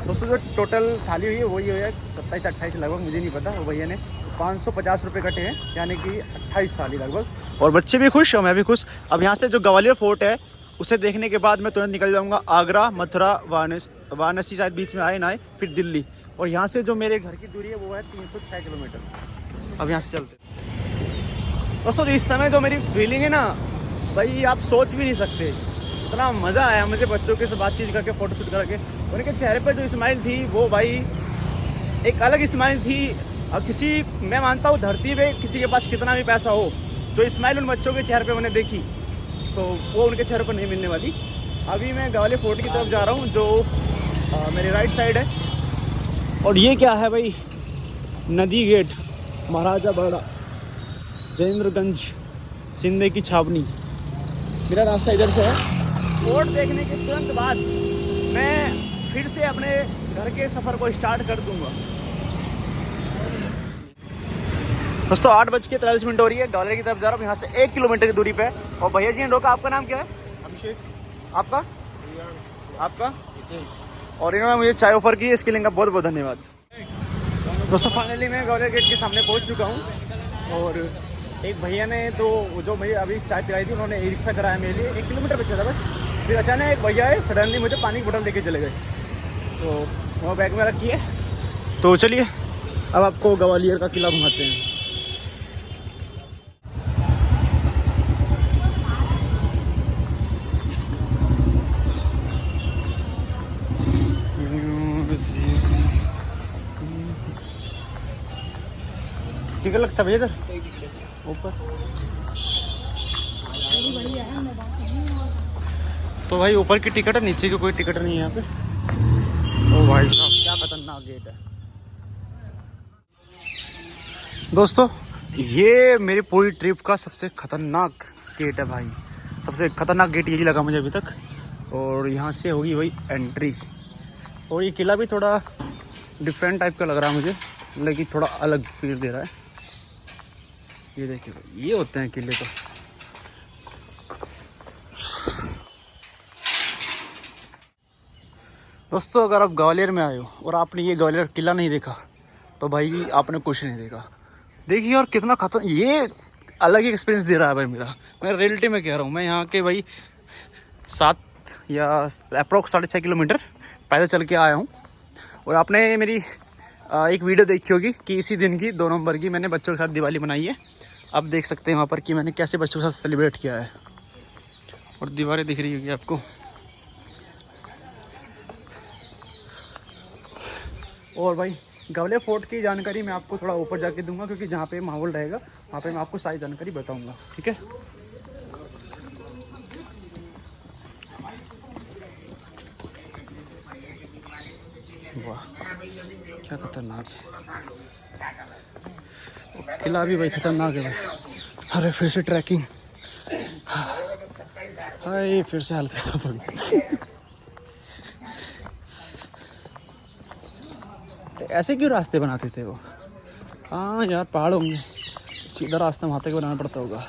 दोस्तों जो टोटल थाली हुई है वही है 27-28 लगभग, मुझे नहीं पता। वो भैया ने 550 रुपये कटे हैं, यानी कि 28 थाली लगभग। और बच्चे भी खुश और मैं भी खुश। अब यहाँ से जो ग्वालियर फोर्ट है उसे देखने के बाद मैं तुरंत निकल जाऊँगा आगरा, मथुरा, वाराणसी शायद बीच में आए ना आए, फिर दिल्ली। और यहाँ से जो मेरे घर की दूरी है वो है 306 किलोमीटर। अब यहाँ से चलते दोस्तों। इस समय जो मेरी फीलिंग है ना भाई, आप सोच भी नहीं सकते। इतना मज़ा आया मुझे बच्चों के साथ बातचीत करके, फ़ोटो शूट करके। उनके चेहरे पर जो स्माइल थी वो भाई एक अलग स्माइल थी। और मैं मानता हूँ धरती पे किसी के पास कितना भी पैसा हो, जो स्माइल उन बच्चों के चेहरे पे मैंने देखी तो वो उनके चेहरे पर नहीं मिलने वाली। अभी मैं ग्वालियर फोर्ट की तरफ जा रहा हूँ, जो मेरे राइट साइड है। और ये क्या है भाई, नदी गेट, महाराजा बड़ा, जयेंद्रगंज, सिंधे की छावनी। मेरा रास्ता इधर से है। फोर्ट देखने के तुरंत बाद मैं फिर से अपने घर के सफ़र को स्टार्ट कर दूंगा। दोस्तों 8:43 हो रही है, ग्वालियर की तरफ जा रहा हूँ यहाँ से 1 किलोमीटर की दूरी पे। और भैया जी ने रोका। आपका नाम क्या है? अभिषेक। आपका? आपका? और इन्होंने मुझे चाय ऑफर की, इसके लिए इनका बहुत बहुत धन्यवाद। दोस्तों फाइनली मैं ग्वालियर गेट के सामने पहुँच चुका हूँ। और एक भैया ने तो जो मुझे अभी चाय पिलाई थी, उन्होंने ई रिक्शा कराया मेरे लिए। 1 किलोमीटर पे चला बस। फिर अचानक एक भैया है, सडनली मुझे पानी की बोतल लेके चले गए, तो वो बैग में रखी है। तो चलिए अब आपको ग्वालियर का किला घुमाते हैं। टिकट लगता भैया इधर ऊपर। तो भाई ऊपर की टिकट है, नीचे की कोई टिकट नहीं है यहाँ पे। ओ भाई साहब क्या खतरनाक गेट है। दोस्तों ये मेरी पूरी ट्रिप का सबसे खतरनाक गेट है भाई। सबसे खतरनाक गेट यही लगा मुझे अभी तक। और यहाँ से होगी भाई एंट्री। और ये किला भी थोड़ा डिफरेंट टाइप का लग रहा है मुझे, लेकिन थोड़ा अलग फील दे रहा है। ये देखिए ये होते हैं किले तो। दोस्तों अगर आप ग्वालियर में आए हो और आपने ये ग्वालियर किला नहीं देखा तो भाई आपने कुछ नहीं देखा। देखिए और कितना खतरनाक, ये अलग ही एक्सपीरियंस दे रहा है भाई मेरा। मैं रियलिटी में कह रहा हूँ। मैं यहाँ के भाई 7 या अप्रोक्स 6.5 किलोमीटर पैदल चल के आया हूँ। और आपने मेरी एक वीडियो देखी होगी कि इसी दिन की 2 नवंबर की मैंने बच्चों के साथ दिवाली मनाई है। आप देख सकते हैं वहाँ पर कि मैंने कैसे बच्चों के साथ सेलिब्रेट किया है। और दीवारें दिख रही होगी आपको। और भाई ग्वालियर फोर्ट की जानकारी मैं आपको थोड़ा ऊपर जाके दूंगा, क्योंकि जहाँ पे माहौल रहेगा वहाँ पे मैं आपको सारी जानकारी बताऊंगा, ठीक है। वाह क्या खतरनाक किला भी भाई, खतरनाक है भाई। अरे फिर से ट्रैकिंग, हाय फिर से हालत खराब हो गई। ऐसे क्यों रास्ते बनाते थे वो? हाँ यार पहाड़ होंगे, सीधा रास्ता वहाँ तक बनाना पड़ता होगा।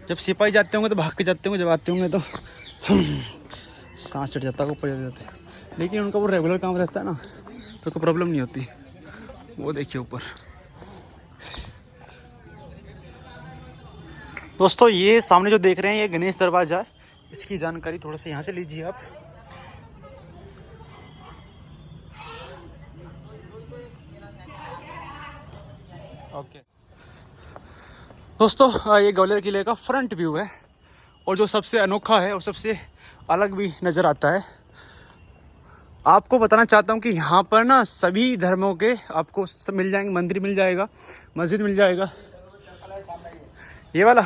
जब सिपाही जाते होंगे तो भाग के जाते होंगे, जब आते होंगे तो सांस चढ़ जाता है, ऊपर चढ़ जाते हैं। लेकिन उनका वो रेगुलर काम रहता है ना, तो कोई प्रॉब्लम नहीं होती। वो देखिए ऊपर। दोस्तों ये सामने जो देख रहे हैं ये गणेश दरवाजा है। इसकी जानकारी थोड़ा सा यहाँ से लीजिए आप। ओके दोस्तों ये ग्वालियर किले का फ्रंट व्यू है। और जो सबसे अनोखा है और सबसे अलग भी नज़र आता है, आपको बताना चाहता हूँ कि यहाँ पर ना सभी धर्मों के आपको सब मिल जाएंगे। मंदिर मिल जाएगा, मस्जिद मिल जाएगा। ये वाला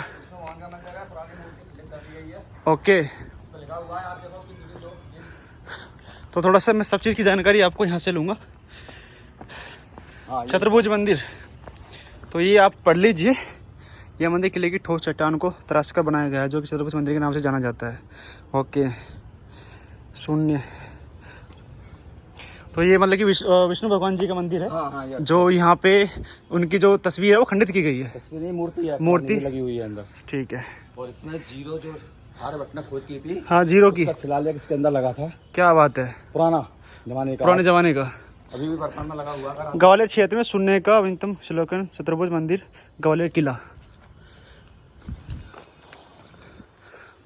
ओके। तो थोड़ा सा मैं सब चीज़ की जानकारी आपको यहाँ से लूँगा। छत्रभुज मंदिर, तो ये आप पढ़ लीजिए। यह मंदिर किले की ठोस चट्टान को तराश कर बनाया गया है, जो कि छत्रभुज मंदिर के नाम से जाना जाता है। ओके शून्य, तो ये मतलब कि विष्णु भगवान जी का मंदिर है। हाँ, जो यहाँ पे उनकी जो तस्वीर है वो खंडित की गई है। तस्वीर नहीं, मूर्ति है, मूर्ति लगी हुई है अंदर। ठीक है। और इसमें जीरो जो आर्यभट्ट खोज की थी। हाँ, जीरो की शिलालेख इसके अंदर लगा था। क्या बात है, पुराने जमाने का अभी भी बर्तन में लगा हुआ है। ग्वालियर क्षेत्र में सुनने का नवीनतम श्लोकन चतुर्भुज मंदिर ग्वालियर किला।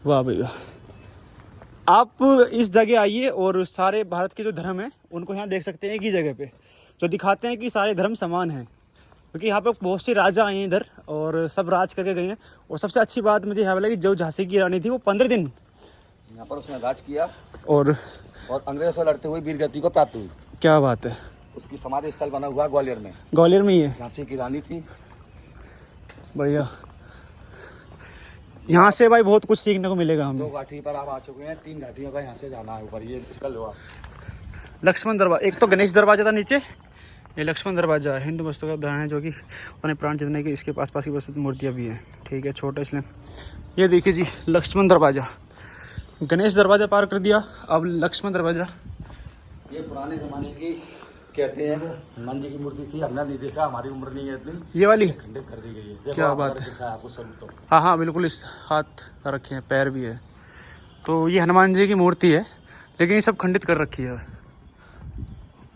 वाह भैया, आप इस जगह आइए और सारे भारत के जो धर्म हैं उनको यहाँ देख सकते हैं एक ही जगह पे, जो दिखाते हैं कि सारे धर्म समान हैं। क्योंकि यहाँ पे बहुत से राजा आए हैं इधर और सब राज करके गए हैं। और सबसे अच्छी बात मुझे यहाँ लगी, जो झांसी की रानी थी वो 15 दिन यहाँ पर उसने राज किया और अंग्रेजों से लड़ते हुए वीर गति को प्राप्त हुई। क्या बात है। उसकी समाधि स्थल बना हुआ ग्वालियर में। ग्वालियर में ही है। झांसी की रानी थी। बढ़िया, यहाँ से भाई बहुत कुछ सीखने को मिलेगा हमें। 2 घाटी पर आप आ चुके हैं, 3 घाटियों का यहाँ से जाना है ऊपर। ये इसका लोहा लक्ष्मण दरवाजा, एक तो गणेश दरवाजा था नीचे, ये लक्ष्मण दरवाजा है। हिंदू वस्तु का उदाहरण है जो कि उन्होंने प्राण जितने की इसके पास की वस्तु मूर्तियाँ भी हैं। ठीक है, छोटा इसलिए। ये देखिए जी, लक्ष्मण दरवाजा। गणेश दरवाजा पार कर दिया, अब लक्ष्मण दरवाजा। ये पुराने ज़माने की कहते हैं हनुमान जी की मूर्ति थी। हमने नहीं देखा, हमारी उम्र नहीं है इतनी। ये वाली खंडित कर दी गई है। क्या बात है। आपको सब तो हाँ हाँ बिल्कुल, इस हाथ रखे हैं, पैर भी है। तो ये हनुमान जी की मूर्ति है, लेकिन ये सब खंडित कर रखी है।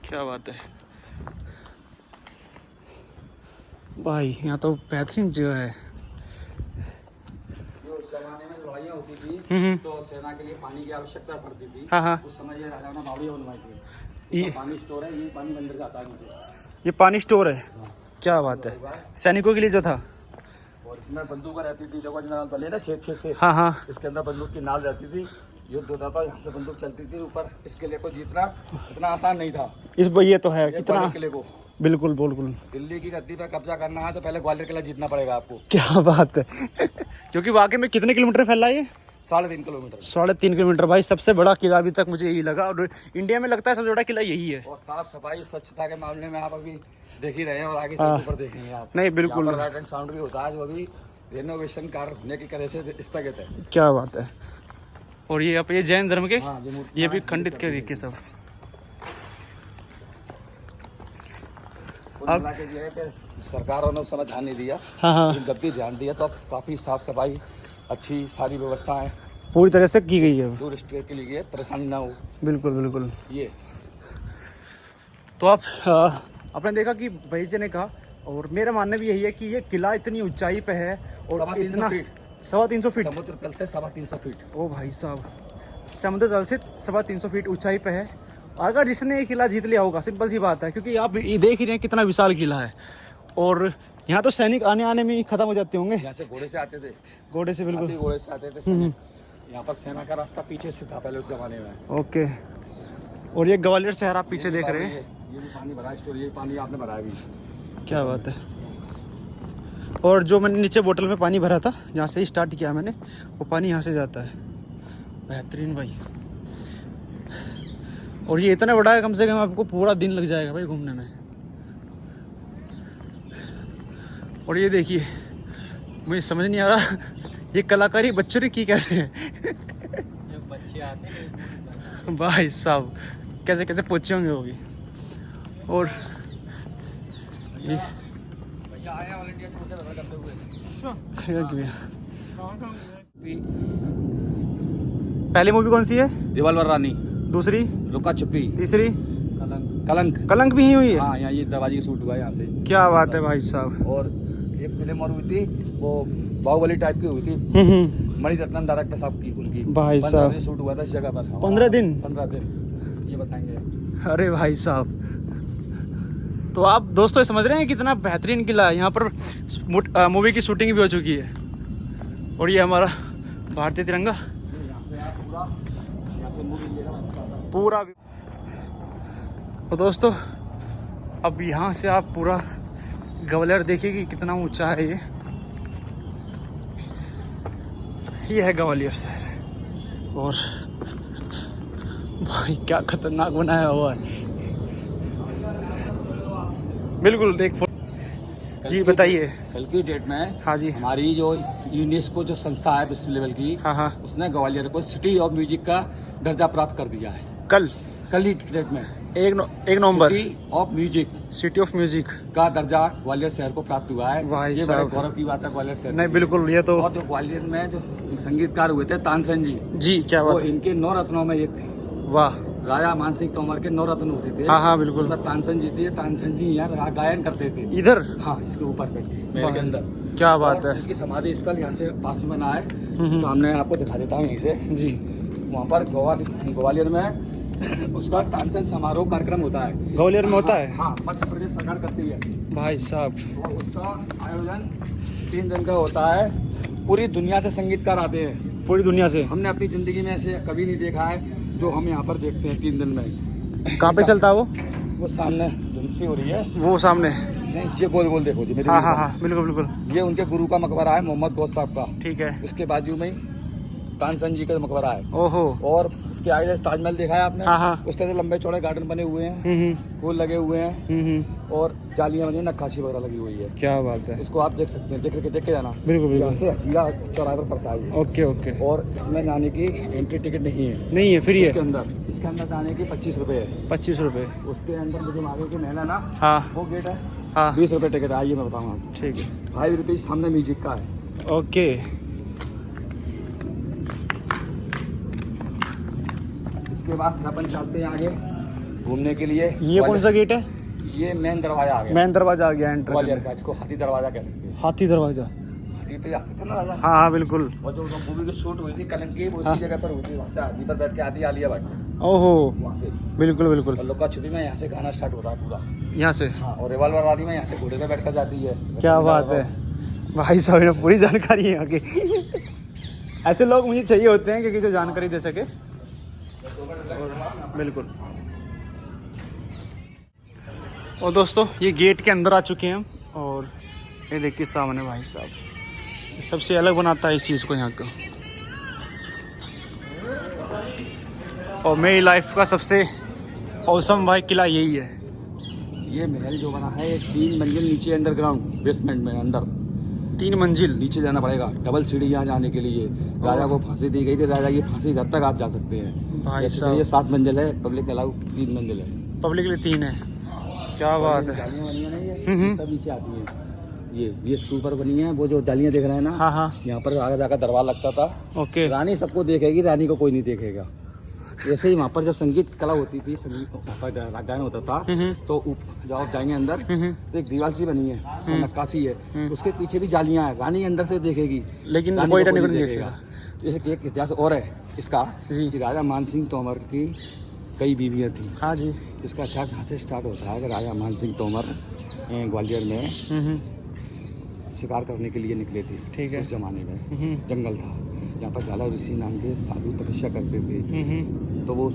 क्या बात है भाई, यहाँ तो बेहतरीन जगह है। उस जमाने में लड़ाइयाँ होती थी तो सेना के लिए पानी की आवश्यकता पड़ती थी। हाँ हाँ, उस समय ये राजाओं ने बावड़ियाँ बनवाई थी। ये पानी स्टोर है, ये पानी मंदिर जाता है नीचे। ये पानी स्टोर है। हाँ। क्या बात है, सैनिकों के लिए जो था। और इसमें बंदूक रहती थी, जो बने ना 6 से। हाँ हाँ, इसके अंदर बंदूक की नाल रहती थी। युद्ध होता था, यहाँ से बंदूक चलती थी ऊपर। इस किले को जीतना इतना आसान नहीं था। ये तो है कितना, किले को बिल्कुल बिल्कुल। दिल्ली की गद्दी पर कब्जा करना है तो पहले ग्वालियर किला जीतना पड़ेगा आपको। क्या बात है क्योंकि वाकई में कितने किलोमीटर फैला है ये? 3.5 किलोमीटर। 3.5 किलोमीटर। भाई सबसे बड़ा किला अभी तक मुझे यही लगा, और इंडिया में लगता है सबसे बड़ा किला यही है। और साफ सफाई स्वच्छता के मामले में आप अभी देख ही रहे हैं, और आगे ऊपर देखेंगे आप। नहीं बिल्कुल, लाइट एंड साउंड भी होता है, जो अभी रेनोवेशन कार्य होने की तरह से स्थगित है। क्या बात है। और ये अब ये जैन धर्म के, हाँ, ये भी खंडित कर दी सब। अब सरकारों ने उस समय ध्यान नहीं दिया। हाँ हाँ, जब भी ध्यान दिया तो अब काफी साफ सफाई, अच्छी सारी व्यवस्थाएं पूरी तरह से की गई है। टूरिस्ट के लिए परेशानी ना हो। बिल्कुल बिल्कुल। ये तो आप आपने देखा कि भाई जी ने कहा, और मेरा मानना भी यही है कि ये किला इतनी ऊंचाई पे है और इतना 350 फीट समुद्र तल से 350 फीट। ओ भाई साहब, समुद्र तल से 350 फीट ऊंचाई पे है। अगर जिसने ये किला जीत लिया होगा, सिंपल सी बात है, क्योंकि आप ये देख ही रहे हैं कितना विशाल किला है। और यहाँ तो सैनिक आने में ही खत्म हो जाते होंगे। यहाँ से घोड़े से आते थे। घोड़े से, बिल्कुल घोड़े से आते थे सैनिक। यहाँ पर सेना का रास्ता पीछे से था पहले उस जमाने में। ओके। और ये ग्वालियर शहर आप पीछे देख रहे हैं। ये भी पानी भरा स्टोर, ये पानी आपने भरा है भी। क्या बात है। और जो मैंने नीचे बोतल में पानी भरा था, जहाँ से ही स्टार्ट किया मैंने, वो पानी यहाँ से जाता है। बेहतरीन भाई। और ये इतना बड़ा है, कम से कम आपको पूरा दिन लग जाएगा भाई घूमने में। और ये देखिए, मुझे समझ नहीं आ रहा ये कलाकारी बच्चों ने की कैसे है बच्चे आते हैं भाई साहब, कैसे कैसे पहुँचे होंगे वो भी। और ये भैया आए ऑल इंडिया टूर से सफर करते हुए। पहली मूवी कौन सी है? रिवॉल्वर रानी। दूसरी? लुका छुपी। तीसरी? कलंक भी ही हुई है। हाँ, यहाँ ये दरवाजे की शूट हुआ है यहाँ से। क्या बात है भाई साहब। और एक फिल्म और हुई थी, वो बाहुबली टाइप की हुई थी, मणिरत्नम डायरेक्टर साहब की, उनकी भाई साहब शूट हुआ था इस जगह पर। 15 दिन। ये बताएंगे। अरे भाई साहब, तो आप दोस्तों समझ रहे हैं कितना बेहतरीन किला है। यहाँ पर मूवी की शूटिंग भी हो चुकी है। और ये हमारा भारतीय तिरंगा पूरा। तो दोस्तों अब यहाँ से आप पूरा ग्वालियर देखिए कि कितना ऊंचा है ये है ग्वालियर शहर। और भाई क्या खतरनाक बनाया हुआ है। बिल्कुल देख जी, बताइए। कल की डेट में हाँ जी, हमारी जो यूनेस्को जो संस्था है विश्व लेवल की, हाँ हाँ, उसने ग्वालियर को सिटी ऑफ म्यूजिक का दर्जा प्राप्त कर दिया है। कल ही डेट में 1 नवंबर city of music city of music का दर्जा ग्वालियर शहर को प्राप्त हुआ है। भाई ये बड़े साहब। गौरव की बात है ग्वालियर शहर नहीं के लिए। बिल्कुल, ये तो और जो ग्वालियर में जो संगीतकार हुए थे तानसेन जी, जी क्या वो बात है। इनके 9 रत्नों में एक थे। वाह। राजा मान सिंह तोमर के 9 रत्न होते थे। हाँ हाँ बिल्कुल। उसमें तानसेन जी थे। तानसेन जी यहाँ गायन करते थे। इधर हाँ, इसके ऊपर बैठ के महल के अंदर। क्या बात और है। इनकी समाधि स्थल यहाँ से पास में बना है। सामने आपको दिखा देता हूँ यहीं से। जी। वहाँ पर ग्वालियर में उसका तानसेन समारोह कार्यक्रम होता है। ग्वालियर में होता है। हाँ, मध्य प्रदेश सरकार करती है। भाई साहब। और उसका आयोजन 3 दिन का होता है। पूरी दुनिया से संगीतकार आते हैं। पूरी दुनिया से। हमने अपनी जिंदगी में ऐसे कभी नहीं देखा है जो हम यहाँ पर देखते हैं 3 दिन में। कहाँ पे चलता है वो सामने धुंसी हो रही है। वो सामने। नहीं, ये गोल गोल देखो जी मेरे। हाँ हाँ हाँ बिल्कुल बिल्कुल। ये उनके गुरु का मकबरा है, मोहम्मद गौस साहब का। ठीक है। इसके बाजू में ही तानसेन जी का मकबरा है। ओहो। और उसके आगे ताजमहल देखा है आपने? हाँ हाँ। उस तरह से लंबे चौड़े गार्डन बने हुए हैं। फूल लगे हुए हैं। और जालियां बनी, नक्काशी वगैरह लगी हुई है। क्या बात है। इसको आप देख सकते हैं, देख के जाना। बिल्कुल यहाँ बिल्कुल। से हजीरा चौराहे पर पड़ता है ये। Okay okay. और इसमें जाने की एंट्री टिकट नहीं है। नहीं है, फ्री इसके है। इसके अंदर जाने की 25 रुपये है। 25 रुपए। उसके अंदर मुझे आगे के महल है ना, हाँ वो गेट है, हाँ 20 रुपये टिकट है। आइए मैं बताऊँ आपको। ठीक है। 5 रुपये सामने म्यूजिक का है। ओके। इसके बाद फिर अपन चलते हैं आगे घूमने के लिए। ये कौन सा गेट है? ये मेन दरवाजा आ गया। मेन दरवाजा आ गया एंटर। ग्वालियर का, इसको हाथी दरवाजा कह सकते हैं। हाथी दरवाजा। हाथी पे जाते थे ना राजा। हाँ हाँ बिल्कुल। और जो मूवी की शूट हुई थी कलंकी, वो हाँ। उसी जगह पर हुई थी। वहाँ से हाथी पर बैठ के आती आलिया भट्ट ओहो। वहाँ से। बिल्कुल बिल्कुल। और लुका छुपी में यहाँ से गाना स्टार्ट होता है पूरा। यहाँ से। हाँ, और रिवाल्वर वाली में यहाँ से घोड़े पे बैठ कर जाती है। क्या बात है। भाई साहब ने पूरी जानकारी है आगे। ऐसे लोग मुझे चाहिए होते हैं क्योंकि जो जानकारी दे सके। बिल्कुल। और दोस्तों ये गेट के अंदर आ चुके हैं हम। और ये देखिए सामने भाई साहब, सबसे अलग बनाता है इस चीज़ को यहाँ का। और मेरी लाइफ का सबसे औसम भाई किला यही है। ये महल जो बना है, ये 3 मंजिल नीचे अंडरग्राउंड बेसमेंट में अंदर 3 मंजिल नीचे जाना पड़ेगा। डबल सीढ़ी यहाँ जाने के लिए। राजा को फांसी दी गई थी, राजा की फांसी घर तक आप जा सकते हैं। भाई ऐसे तो साहब। ये 7 मंजिल है, पब्लिक अलाउ 3 मंजिल है। पब्लिक के लिए 3 है। क्या बात है। जालियाँ बनी है ना, ये सब नीचे आती है। ये इसके ऊपर बनी है। वो जो जालियाँ देख रहे हैं ना, हाँ हाँ यहाँ पर आगे जाकर दरबार लगता था। ओके। रानी सबको देखेगी, रानी को कोई नहीं देखेगा। ऐसे ही वहाँ पर जब संगीत कला होती थी, संगीत वहाँ पर गायन होता था, तो जब आप जाएंगे अंदर तो एक दीवार सी बनी है, उसमें नक्काशी है। उसके पीछे भी जालियाँ हैं, रानी अंदर से देखेगी लेकिन रानी कोई को नहीं नहीं देखेगा। जैसे एक इतिहास और है इसका जी। कि राजा मान सिंह तोमर की कई बीवियाँ थी। हाँ जी। इसका इतिहास यहाँ से स्टार्ट होता है कि राजा मान सिंह तोमर ग्वालियर में शिकार करने के लिए निकले थे। ठीक है। उस जमाने में जंगल था, यहाँ पर झाला ऋषि नाम के साधु तपस्या करते थे। तो वो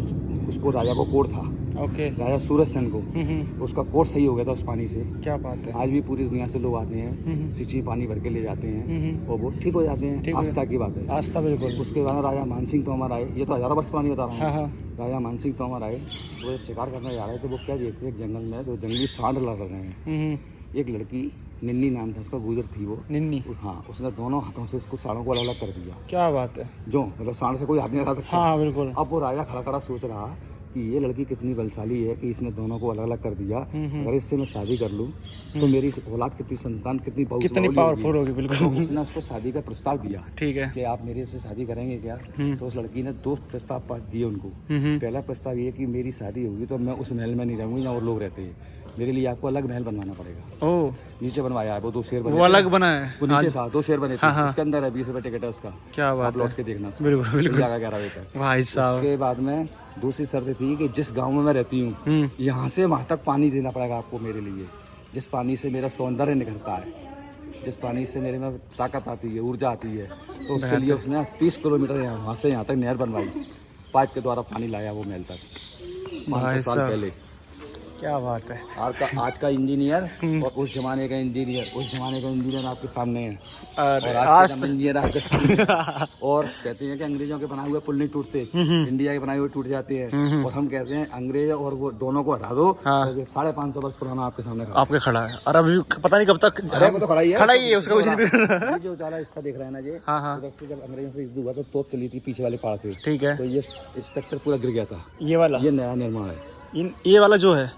उसको राजा को कोड़ था, ओके। राजा सूरज सेन को। उसका कोड़ सही हो गया था उस पानी से। क्या बात है। आज भी पूरी दुनिया से लोग आते हैं, सिंची पानी भर के ले जाते हैं और वो ठीक हो जाते हैं। आस्था की बात है। आस्था बिल्कुल। उसके बाद राजा मान सिंह तोमर आए। ये तो हजारों वर्ष पुरानी बता रहा हाँ हूँ। हाँ। राजा मान सिंह तोमर आए, वो शिकार करने जा रहे थे। वो क्या देखते हैं जंगल में दो जंगली सांड लड़ रहे हैं। एक लड़की निन्नी नाम था उसका, गुजर थी वो। निन्नी। हाँ, उसने दोनों हाथों से उसको सांडों को अलग अलग कर दिया। क्या बात है। जो मतलब सांड से कोई हाथ नहीं लगा सकता। हाँ बिल्कुल। अब वो राजा खड़ा खड़ा सोच रहा कि ये लड़की कितनी बलशाली है कि इसने दोनों को अलग अलग कर दिया। अगर इससे मैं शादी कर लूँ तो मेरी औलाद कितनी संतान कितनी पावरफुल होगी। बिल्कुल। तो उसने उसको शादी का प्रस्ताव दिया। ठीक है। कि आप मेरे से शादी करेंगे क्या? तो उस लड़की ने 2 प्रस्ताव पास दिए उनको। पहला प्रस्ताव ये कि मेरी शादी होगी तो मैं उस महल में नहीं रहूंगी जहाँ और लोग रहते हैं। मेरे लिए आपको अलग महल बनवाना पड़ेगा। ओह। नीचे बनवाया है वो 2 शेर बने। वो अलग बना है। वो नीचे था, 2 शेर बने थे। हाँ। उसके अंदर है 20 रुपये टिकट है उसका। क्या बात आप है। लौट के देखना। बिल्कुल बिल्कुल। जगह 11 रुपये का। भाई साहब। उसके बाद में दूसरी शर्त थी कि जिस गांव में मैं रहती हूँ यहाँ से वहाँ तक पानी देना पड़ेगा आपको मेरे लिए। जिस पानी से मेरा सौंदर्य निखरता है, जिस पानी से मेरे में ताकत आती है, ऊर्जा आती है, तो उसके लिए उसने 30 किलोमीटर वहाँ से यहाँ तक नहर बनवाई। पाइप के द्वारा पानी लाया वो महल तक 500 साल पहले। क्या बात है। आज का इंजीनियर और उस जमाने का इंजीनियर, उस जमाने का इंजीनियर आपके सामने है और आज आज का इंजीनियर आपके सामने। और कहते हैं कि अंग्रेजों के बनाए हुए पुल नहीं टूटते, इंडिया के बनाए हुए टूट जाते हैं। और हम कहते हैं अंग्रेज और वो दोनों को हटा दो। हाँ। तो 550 वर्ष पुराना आपके सामने आपके खड़ा है और अभी पता नहीं कब तक। वो तो खड़ा ही है उसका कुछ नहीं। ये जो उजाला हिस्सा देख रहे हैं ना जी, हाँ हाँ। उधर से जब अंग्रेजों से युद्ध हुआ तो तोप चली थी पीछे वाले पहाड़ से। ठीक है। तो ये स्ट्रक्चर पूरा गिर गया था। ये वाला। ये नया निर्माण है। ये वाला जो है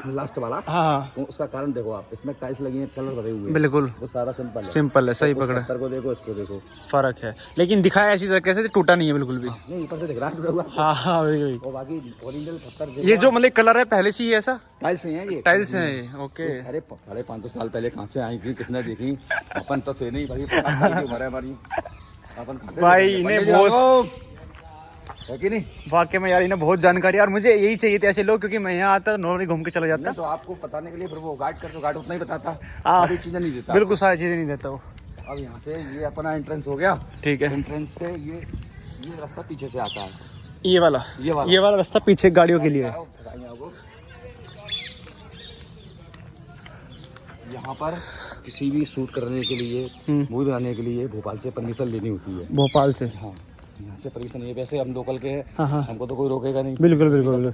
लास्ट वाला, हाँ हाँ वो उसका कारण देखो आप, इसमें टाइल्स लगी हैं, कलर भरे हुए हैं, बिल्कुल वो सारा सिंपल है। सिंपल है, सही उस पकड़ा, पत्थर को देखो, इसको देखो, फर्क है, लेकिन दिखाया ऐसी तरीके से टूटा नहीं है बिल्कुल भी। नहीं ऊपर से दिख रहा है टूटा हुआ। हाँ हाँ वही। और बाकी ओरिजिनल पत्थर ये जो मतलब कलर है पहले से ही ऐसा टाइल्स हैं ये, टाइल्स है ये, ओके। अरे 550 साल पहले कहाँ से आई थी, किसने देखी, अपन तो थे नहीं भाई, 50 साल की उम्र है हमारी, अपन कहाँ से भाई देखेंगे? इन्हें पंडित जी बहुत आओ। है कि नहीं? वाकई में यार इन्हें बहुत जानकारी है, और मुझे यही चाहिए थे ऐसे लोग, क्योंकि मैं यहाँ आता नॉर्मली घूम के चला जाता। नहीं तो आपको बताने के लिए फिर वो गाइड करते, गाइड उतना ही बताता, हाँ। सारी चीजें नहीं देता। बिल्कुल सारी चीजें नहीं देता वो। अब यहाँ से ये अपना एंट्रेंस हो गया, ठीक है, एंट्रेंस से ये रास्ता पीछे से आता है, ये वाला रास्ता पीछे गाड़ियों के लिए है। यहाँ पर किसी भी शूट करने के लिए, मूवी बनाने के लिए भोपाल से परमिशन लेनी होती है। भोपाल से? हाँ, यहाँ से परमिशन नहीं है, वैसे हम लोकल के हैं, हाँ हाँ हमको तो कोई रोकेगा नहीं। बिल्कुल बिल्कुल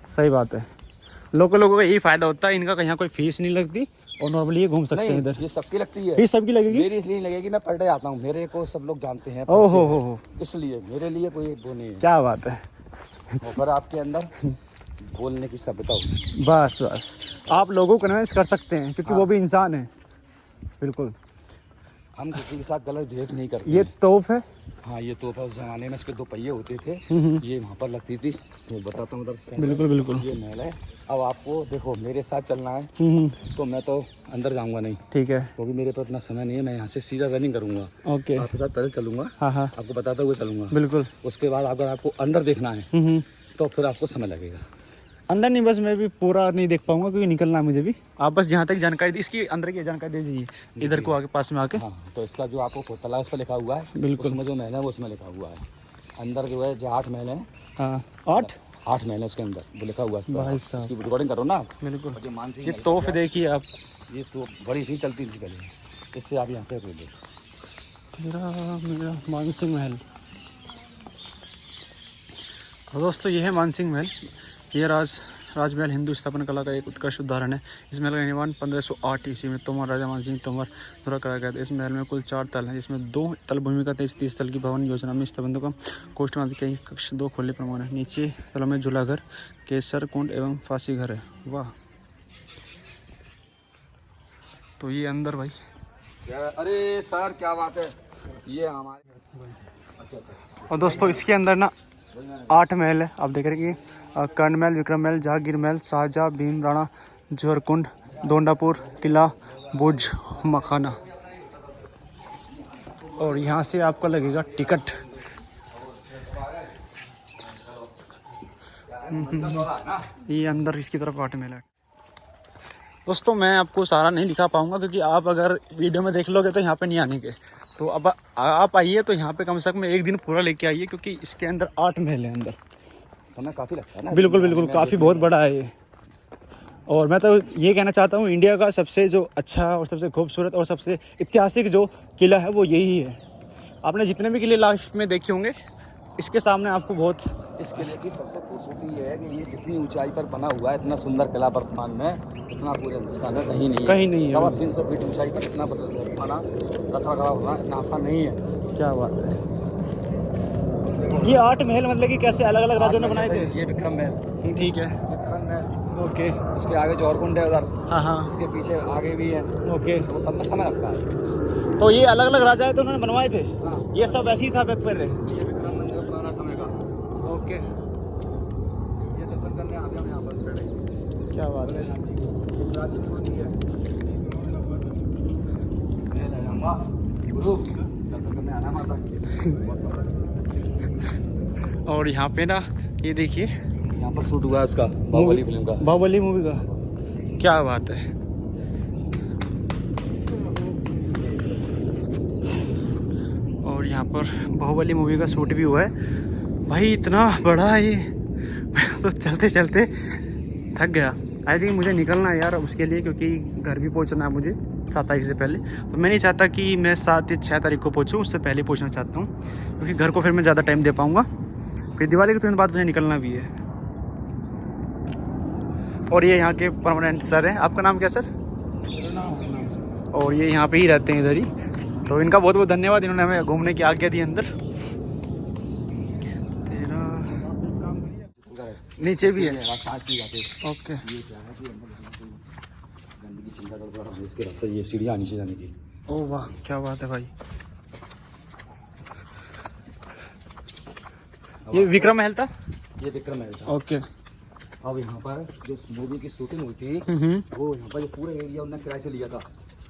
सही बात है। लोगों का यही फायदा होता है, इनका कहीं कोई फीस नहीं लगती, और नॉर्मली ये घूम सकते हैं इधर। ये सबकी लगती है, फीस सबकी लगेगी? मेरी इसलिए नहीं लगेगी, मैं पर डे आता हूँ, मेरे को सब लोग जानते हैं, ओहो हो, इसलिए मेरे लिए कोई वो नहीं है। क्या बात है। और आपके अंदर बोलने की सभ्यता होगी। बस बस आप लोगों को कन्विंस कर सकते हैं, क्योंकि वो भी इंसान है। बिल्कुल, हम किसी के साथ गलत बिहेव नहीं करते। ये तोप है। हाँ, ये तोप है, उस जमाने में इसके 2 पहिए होते थे, ये वहाँ पर लगती थी, तो बताता हूँ उधर। बिल्कुल बिल्कुल, ये महल है। अब आपको देखो मेरे साथ चलना है, तो मैं तो अंदर जाऊँगा नहीं, ठीक है, क्योंकि मेरे पास इतना समय नहीं है, मैं यहाँ से सीधा रनिंग करूँगा। ओके, आपके साथ पहले चलूँगा, हाँ हाँ, आपको बताते हुए चलूँगा। बिल्कुल। उसके बाद अगर आपको अंदर देखना है तो फिर आपको समय लगेगा। अंदर नहीं, बस मैं भी पूरा नहीं देख पाऊंगा, क्योंकि निकलना है मुझे भी। आप बस जहाँ तक जानकारी दी, इसकी अंदर की जानकारी दे दीजिए, इधर को आके पास में आके। हाँ, तो इसका जो आपको खोतला उस पर लिखा हुआ है, बिल्कुल, उसमें जो महल है वो उसमें लिखा हुआ है। अंदर जो है जो 8 महल है। हाँ, 8 महल है उसके अंदर, वो लिखा हुआ है। भाई साहब रिकॉर्डिंग करो ना। बिल्कुल। जो मानसिंह, ये तोफ देखिए आप, ये तो बड़ी थी, चलती थी पहले, इससे आप यहाँ से ले लो। तेरा मेरा मानसिंह महल। दोस्तों ये है मानसिंह महल। ये राजमहल हिंदू स्थापना कला का एक उत्कृष्ट उदाहरण है। इस महल का निर्माण 1508 ईस्वी में तोमर राजा मानसिंह तोमर द्वारा कराया गया था। इस महल में कुल 4 तल हैं, जिसमें 2 तल भूमि का 30 तल की भवन योजना में स्तंभों का कोष्ठ में कई कक्ष, 2 खुले प्रमाण है। नीचे तलों में झूलाघर, केसर कुंड एवं फांसी घर है। वाह। तो ये अंदर भाई, अरे सर क्या बात है, ये हमारे। अच्छा। और दोस्तों इसके अंदर ना 8 महल है। आप देख रहे हैं कर्ण महल, विक्रम महल, जहांगीर महल, शाहजहाँ, भीम राणा, जोहरकुंड, दोंडापुर, किला, बुर्ज, मखाना। और यहाँ से आपका लगेगा टिकट। ये अंदर इसकी तरफ 8 महल है। दोस्तों मैं आपको सारा नहीं दिखा पाऊंगा, क्योंकि आप अगर वीडियो में देख लोगे तो यहाँ पे नहीं आने के। तो अब आप आइए तो यहाँ पे कम से कम 1 दिन पूरा लेके आइए, क्योंकि इसके अंदर 8 महल है अंदर। समय काफ़ी लगता है ना। बिल्कुल बिल्कुल, काफ़ी बहुत बड़ा है ये। और मैं तो ये कहना चाहता हूँ, इंडिया का सबसे जो अच्छा और सबसे खूबसूरत और सबसे ऐतिहासिक जो किला है वो यही है। आपने जितने भी किले लास्ट में देखे होंगे, इसके सामने आपको बहुत। इस किले की सबसे खूबसूरती ये है कि ये जितनी ऊंचाई पर बना हुआ है, इतना सुंदर किला वर्तमान में इतना पूरे हिंदुस्तान में कहीं नहीं है। कहीं नहीं है। 350 फीट ऊंचाई पर इतना बना रखा खड़ा होना इतना आसान नहीं है। क्या बात है। ये 8 महल मतलब कि कैसे अलग अलग राजाओं ने बनाए थे? ये विक्रम महल। ठीक है, विक्रम महल। ओके। उसके आगे जोहरकुंड है उधर। हाँ हाँ। उसके पीछे आगे भी है। ओके। तो सब में समय लगता है। तो ये अलग अलग राजा है तो उन्होंने बनवाए थे। हाँ। ये सब ऐसे ही था पेपर। ये विक्रम मंदिर पुराना समय का। ओके। ये दर्शन करने आते हैं यहाँ पर। क्या बात है। गुरु दर्शन करने आना माता। और यहाँ पे ना ये देखिए, यहाँ पर शूट हुआ है उसका बाहुबली फिल्म का। बाहुबली मूवी का। क्या बात है। और यहाँ पर बाहुबली मूवी का शूट भी हुआ है। भाई इतना बड़ा है ये, तो चलते चलते थक गया। आई थिंक मुझे निकलना है यार उसके लिए, क्योंकि घर भी पहुँचना है मुझे 7 तारीख से पहले। तो मैं नहीं चाहता कि मैं 7 या 6 तारीख को पहुँचूँ, उससे पहले पहुँचना चाहता हूँ, क्योंकि घर को फिर मैं ज़्यादा टाइम दे पाऊँगा। फिर दिवाली के तुरंत बाद मुझे निकलना भी है। और ये यहाँ के परमानेंट सर हैं। आपका नाम क्या सर? और ये यहाँ पे ही रहते हैं इधर ही। तो इनका बहुत बहुत धन्यवाद, इन्होंने हमें घूमने की आज्ञा दी अंदर। तेरा नीचे भी है। रास्ता की जाते हैं। ओके। ये क्या है कि गंदगी चिंता कर रहा है इसके रास्ते, ये सीढ़ियाँ नीचे जाने की। ओ वाह क्या बात है भाई। ये विक्रम महल था। ये विक्रम महल था। ओके। अब यहाँ पर जो मूवी की शूटिंग हुई थी वो यहाँ पर पूरा एरिया उन्होंने किराए से लिया था।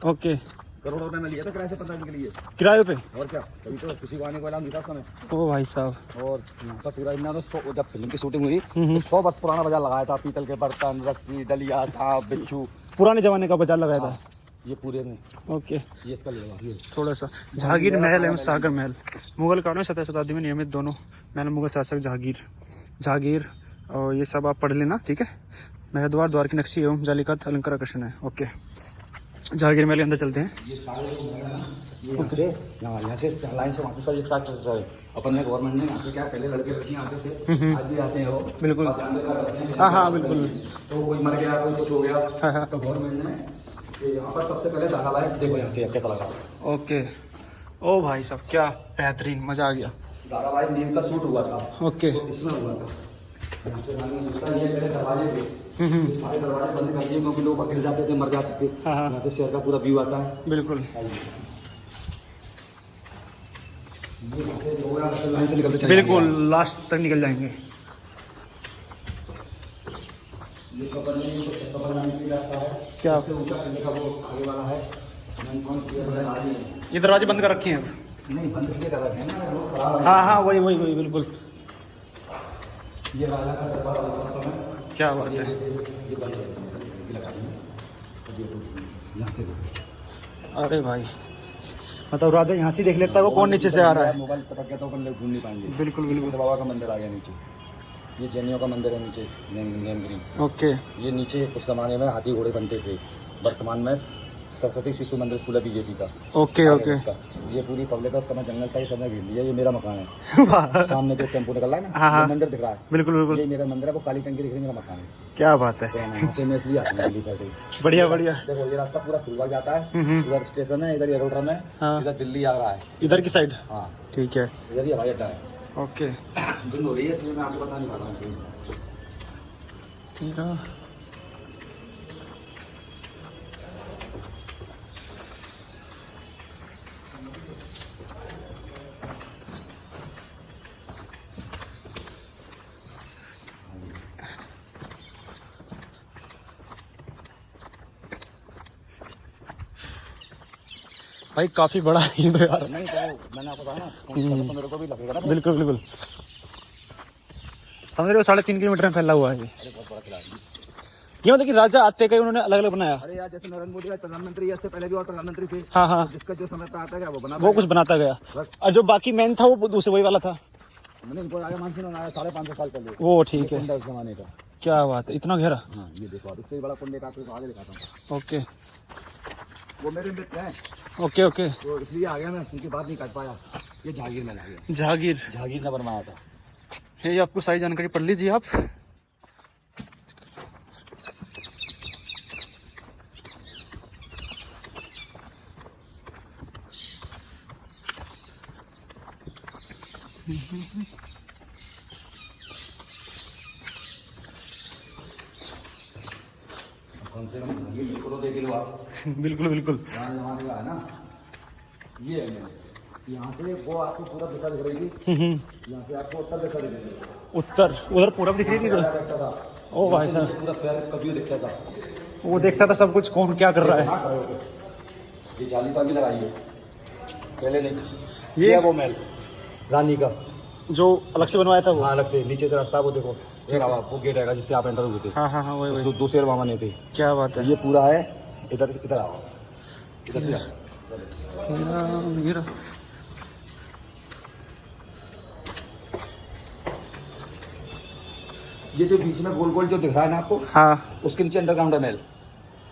ओके। करोड़ों रुपए में लिया था किराए से 15 दिन के लिए। किराए पे? और क्या, तभी तो किसी को आने को नहीं था उस समय। ओ भाई साहब। और यहाँ पर पूरा इन्होंने जब फिल्म की शूटिंग हुई तो 100 वर्ष पुराना बाजार लगाया था, पीतल के बर्तन, रस्सी, डलिया, सांप, बिच्छू, पुराने जमाने का बाजार लगाया था। ये पूरे में। ओके। ये इसका ये थोड़ा सा जहांगीर महल एवं सागर महल मुगल कालों में 17वीं शताब्दी में निर्मित दोनों महल मुगल शासक जहांगीर और ये सब आप पढ़ लेना, ठीक है। मेरा द्वार की नक्शी एवं जालिकात अलंकार आकर्षण है। ओके, जहांगीर महल के अंदर चलते हैं। ये सारे जो महल है ना, ये यहाँ से लाइन से वहाँ से सब एक साथ चल रहे हैं। अपन ने गवर्नमेंट ने यहाँ से क्या पहले लड़के लड़कियाँ आते थे, आज भी आते हैं वो। बिल्कुल। हाँ हाँ बिल्कुल। तो कोई मर गया, कोई कुछ हो गया, हाँ। तो गवर्नमेंट ने यहाँ पर सबसे पहले दाखिला लाया। देखो यहाँ से कैसा लगा। ओके। ओ भाई साहब क्या बेहतरीन, मजा आ गया। दादाभाई नीम का शूट हुआ था। ओके। तो इसमें हुआ था। यहाँ से ये पहले दरवाजे थे, ये सारे दरवाजे बंद कर दिए क्योंकि लोग गिर जाते थे, मर जाते थे। हाँ। यहाँ से शहर का पूरा व्यू आता है। बिल्कुल। लाइन से निकलते चले बिल्कुल लास्ट तक निकल जाएंगे। ये कपड़े की रास्ता है। क्या सबसे ऊंचा करने का वो आगे वाला है। ये दरवाजे बंद कर रखे हैं? नहीं, बंद इसलिए कर रखे हैं ना, रोड खराब है। हाँ वही बिल्कुल। ये राजा का दरबार वाला है। क्या बात है। ये बंद लगा यहाँ से। अरे भाई मतलब राजा यहाँ से देख लेता है वो कौन नीचे से आ रहा है। मोबाइल टपक गया तो अपन लोग ढूंढ नहीं पाएंगे। बिल्कुल। बाबा का मंदिर आ गया नीचे। ये जैनियों का मंदिर है नीचे, नेमगिरी। ओके। ये नीचे उस जमाने में हाथी घोड़े बनते थे। वर्तमान में सरस्वती शिशु मंदिर स्कूल है बीजेपी का। ओके। ये पूरी पब्लिक का समय जंगल था, ये समय घेर लिया। ये मेरा मकान है। सामने जो टेम्पो निकल रहा है ना, हाँ। मंदिर दिख रहा है। बिल्कुल। ये मेरा मंदिर है, वो काली टंकी दिख रही है, मेरा मकान है। क्या बात है। यहाँ से मैं इसलिए आता हूँ दिल्ली से। बढ़िया। देखो ये रास्ता पूरा फुलबाग जाता है। इधर स्टेशन है, इधर एरोड्रम है। हाँ। इधर दिल्ली आ रहा है, इधर की साइड। हाँ ठीक है। इधर ही हवाई अड्डा है। ओके। दिन हो रही है इसलिए मैं आपको बता नहीं पा रहा हूँ। तेरा भाई काफी बड़ा है ये तो यार। नहीं तो मैंने आपको कहा ना, तो मेरे को भी लगेगा ना। बिल्कुल समझ रहे हो, 3.5 किलोमीटर में फैला हुआ है ये। अरे बहुत बड़ा किला है ये मतलब कि राजा आते गए उन्होंने अलग अलग बनाया। अरे यार जैसे नरेंद्र मोदी का प्रधानमंत्री है, इससे पहले भी और प्रधानमंत्री थे। हाँ। जिसका जो समय पे आता है वो बना, वो कुछ बनाता गया। और जो बाकी मेन था वो दूसरे वही वाला था। नहीं, आगे मानसिंह बनाया 550 साल पहले। वो ठीक है। उस जमाने का। क्या बात है, इतना गहरा। हाँ ये देखो, अब इससे बड़ा कुंड का आपको आगे दिखाता हूँ। ओके। वो मेरे मित्र हैं। ओके। तो इसलिए आ गया मैं, उनकी बात नहीं कर पाया। ये जहांगीर में आ गया। जहांगीर ने बनवाया था। ये आपको सारी जानकारी पढ़ लीजिए आप। कम से कम ये फोटो देख लो आप। बिल्कुल। जमाने का है ना, ये है मेरे। यहाँ से वो आपको पूरा दिशा दिख रही थी। यहाँ से आपको उत्तर दिशा दिख रही थी। उत्तर उधर पूरब दिख रही थी। दिखता था। ओ भाई साहब, पूरा शहर का व्यू दिखता था। वो देखता था सब कुछ, कौन क्या कर रहा है। ये जाली तो अभी लगाई है, पहले नहीं। ये वो महल रानी का जो अलग से बनवाया था वो। हाँ अलग से, नीचे से रास्ता वो देखो, वो गेट है जिससे आप एंटर हुए थे। हाँ वही। दो शेर मामा ने थे। क्या बात है। ये पूरा है। इधर आओ, इधर से मेरा ये जो बीच में गोल गोल जो दिख रहा है ना आपको, हाँ उसके नीचे अंडरग्राउंड है महल।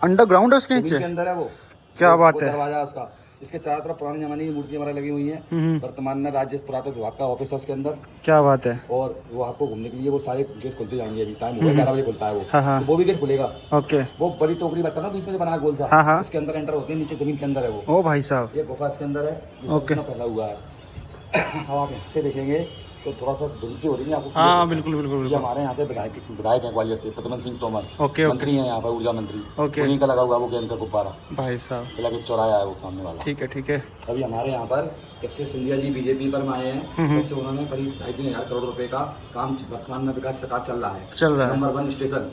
अंडरग्राउंड है उसके नीचे? के अंदर है वो। क्या बात है। दरवाजा उसका, इसके चारों तरफ पुराने जमाने की मूर्तियां वगैरह लगी हुई हैं। वर्तमान में राज्य पुरातत्व विभाग का ऑफिस है उसके अंदर। क्या बात है। और वो आपको घूमने के लिए वो सारे गेट खुलते जाएंगे। अभी टाइम हुआ 11 बजे खुलता है वो। हाँ। तो वो भी गेट खुलेगा। ओके। वो बड़ी टोकरी बैठा ना बीच में बना गोल सा। हाँ। उसके अंदर एंटर होते हैं, नीचे जमीन के अंदर है वो। ओ भाई साहब, ये गुफा इसके अंदर है। ओके। फैला हुआ है। अब आप से देखेंगे तो थोड़ा सा दिल से हो रही है आपको। हाँ बिल्कुल बिल्कुल ये बिल्कुल। हमारे यहाँ से विधायक हैं ग्वालियर से, प्रद्युमन सिंह तोमर। ओके मंत्री हैं यहाँ पर, ऊर्जा मंत्री। ओके उन्हीं का लगा हुआ वो गेंद का गुब्बारा, भाई साहब, किला के चौराया है वो सामने वाला। ठीक है ठीक है। अभी हमारे यहाँ पर जब से सिंधिया जी बीजेपी पर आए हैं, तब से उन्होंने करीब 2,500 करोड़ रुपए का काम वर्तमान में विकास का चल रहा है। नंबर 1 स्टेशन,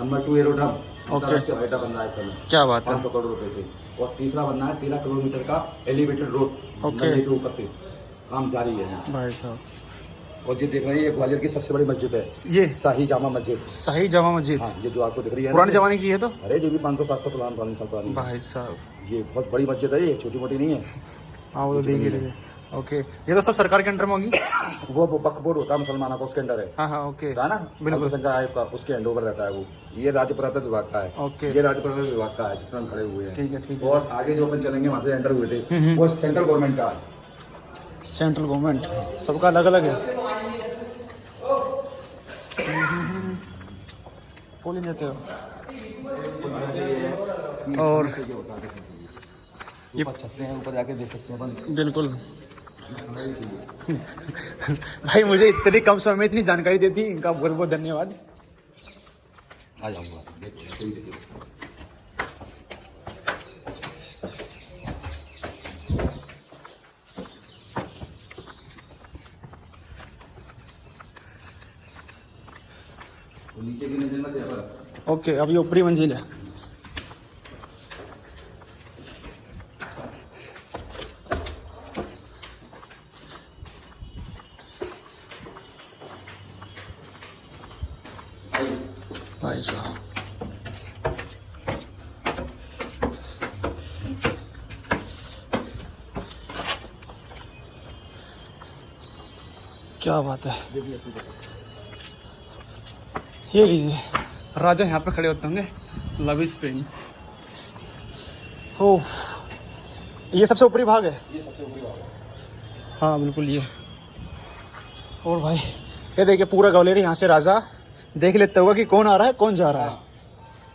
नंबर 2 एरोड्रम, अंतरराष्ट्रीय हवाई अड्डा बन रहा है इस समय। क्या बात है। 500 करोड़ रुपए से। और तीसरा बनना है 13 किलोमीटर का एलिवेटेड रोड, नदी के ऊपर से काम जारी है यहाँ भाई साहब। और ये देख रहे हैं, ये ग्वालियर की सबसे बड़ी मस्जिद है, ये शाही जामा मस्जिद। शाही जामा मस्जिद, हाँ, ये जो आपको दिख रही है पुराने जमाने की है तो। अरे ये भी 500-700 पुरानी साल पुरानी। भाई साहब, ये बहुत बड़ी मस्जिद है, ये छोटी मोटी नहीं है। हाँ वो तो देख ही रहे। ओके, ये तो सब सरकार के अंडर में होगी। वो वक्फ बोर्ड होता है मुसलमानों का, उसके अंडर है। हाँ हाँ ओके, है ना, बिल्कुल। संघ आयोग का, उसके हैंड ओवर रहता है वो। ये राज्य पुरातत्व विभाग का है। ओके, ये राज्य पुरातत्व विभाग का है जिसमें हम खड़े हुए हैं। ठीक है ठीक है। और आगे जो अपन चलेंगे वहाँ से एंटर हुए थे, वो सेंट्रल गवर्नमेंट का है। सेंट्रल गवर्नमेंट सबका अलग अलग है। बोल ही देते हो। और ये छतरे हैं, ऊपर जाके देख सकते हैं अपन। बिल्कुल भाई, मुझे इतनी कम समय में इतनी जानकारी देती, इनका बहुत बहुत धन्यवाद। आ जाऊंगा, देखिए। तो नीचे की नजर मत है। ओके, अब ये ऊपरी मंजिल है। भाई साहब, क्या बात है। ये लीजिए, राजा यहाँ पे खड़े होते होंगे, लव स्प्रिंग। हो, ये सबसे ऊपरी भाग है। ये सबसे ऊपरी भाग है। हाँ बिल्कुल ये। और भाई ये देखिए, पूरा ग्वालियर यहाँ से राजा देख लेते होगा कि कौन आ रहा है कौन जा रहा है।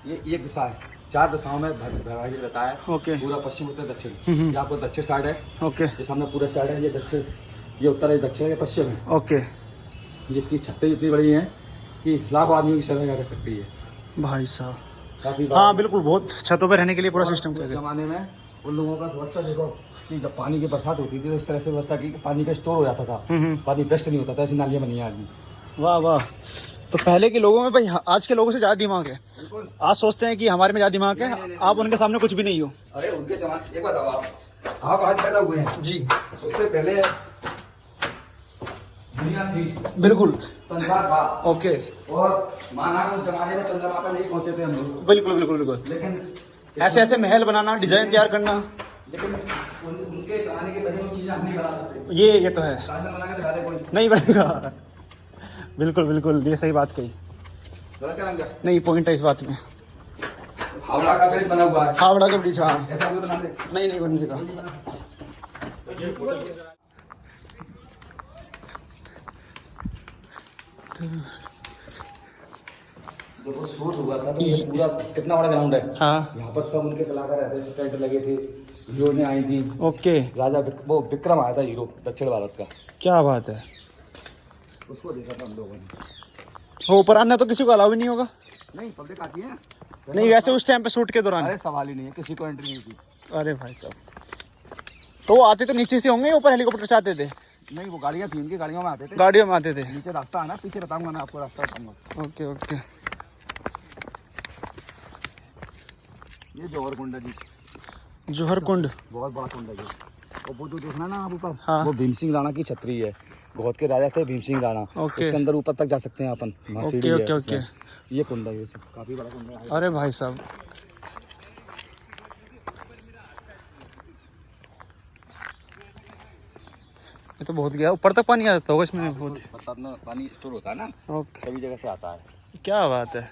ये एक दिशा है, 4 दिशाओं में विभाजित रहता है। ओके, पूरा पश्चिम उत्तर दक्षिण। ये आपको दक्षिण साइड है। ओके, ये सामने पूरा साइड है, ये दक्षिण, ये उत्तर है, दक्षिण, ये पश्चिम है। ओके। ये इसकी छतें इतनी बड़ी हैं कि लाखों आदमियों की जगह रह सकती है। भाई साहब, काफी हाँ बिल्कुल, बहुत छतों पे रहने के लिए पूरा सिस्टम उस किया जमाने में उन लोगों का व्यवस्था देखो कि जब पानी की बरसात होती थी तो इस तरह से व्यवस्था की कि पानी का स्टोर हो जाता था। पानी वेस्ट नहीं होता था, ऐसी नालियां बनी हैं आज भी। वाह वाह। तो पहले के लोगों में भाई आज के लोगों से ज्यादा दिमाग है। आज सोचते हैं कि हमारे में ज्यादा दिमाग है, आप उनके सामने कुछ भी नहीं हो। अरे उनके जमाने, एक बात आप आज पैदा हुए हैं जी, उससे पहले दुनिया थी, बिल्कुल, संसार था। ओके, और माना उस जमाने में चंद्रमा पर नहीं पहुंचे थे हम लोग, बिल्कुल बिल्कुल बिल्कुल। लेकिन ऐसे ऐसे महल बनाना, डिजाइन तैयार करना, लेकिन उनके जमाने की बनी हुई चीजें हम नहीं बना सकते। ये तो है, ताजमहल बना के दिखा दे कोई, नहीं बनेगा। बिल्कुल बिल्कुल, ये सही बात कही। बड़ा क्या लगा? नहीं, पॉइंट है इस बात में। हावड़ा का ब्रिज बना हुआ है, हावड़ा का ब्रिज, हाँ, ऐसा कोई बना दे। नहीं नहीं बनेगा। जब वो शूट हुआ था तो ये पूरा कितना बड़ा ग्राउंड है। हाँ, यहाँ पर सब उनके कलाकार रहते थे, टेंट लगे थे, हीरोइनें आई थी। ओके, राजा वो विक्रम आया था, हीरो दक्षिण भारत का। क्या बात है। उसको देखा था हम लोगों ने। वो ऊपर आना तो किसी को अलाउ भी नहीं होगा। नहीं, पब्लिक आती है। नहीं, वैसे उस टाइम पे शूट के दौरान। अरे सवाल ही नहीं है, किसी को एंट्री नहीं थी। अरे भाई साहब, तो वो आते तो नीचे से होंगे, ऊपर हेलीकॉप्टर से आते थे। नहीं, वो गाड़ियाँ थी, उनकी गाड़ियों में आते थे। गाड़ियों में आते थे। नीचे रास्ता है ना, पीछे बताऊंगा मैं आपको, रास्ता बताऊंगा। Okay okay. ये जौहर कुंड है जी, जौहर कुंड, बहुत बड़ा कुंड है ये। और वो जो देखना ना आप ऊपर, हाँ। वो भीम सिंह राणा की छतरी है। गौहत के राजा थे भीम सिंह राणा। ओके। उसके अंदर ऊपर तक जा सकते हैं अपन, वहाँ सीढ़ी ओके है ओके उसमें। ओके। ये कुंड है, ये काफी बड़ा कुंड है। अरे भाई साहब, ये तो बहुत गया, ऊपर तक पानी आ जाता होगा इसमें बहुत। बरसात में पानी स्टोर होता है ना, ओके, सभी जगह से आता है। क्या बात है।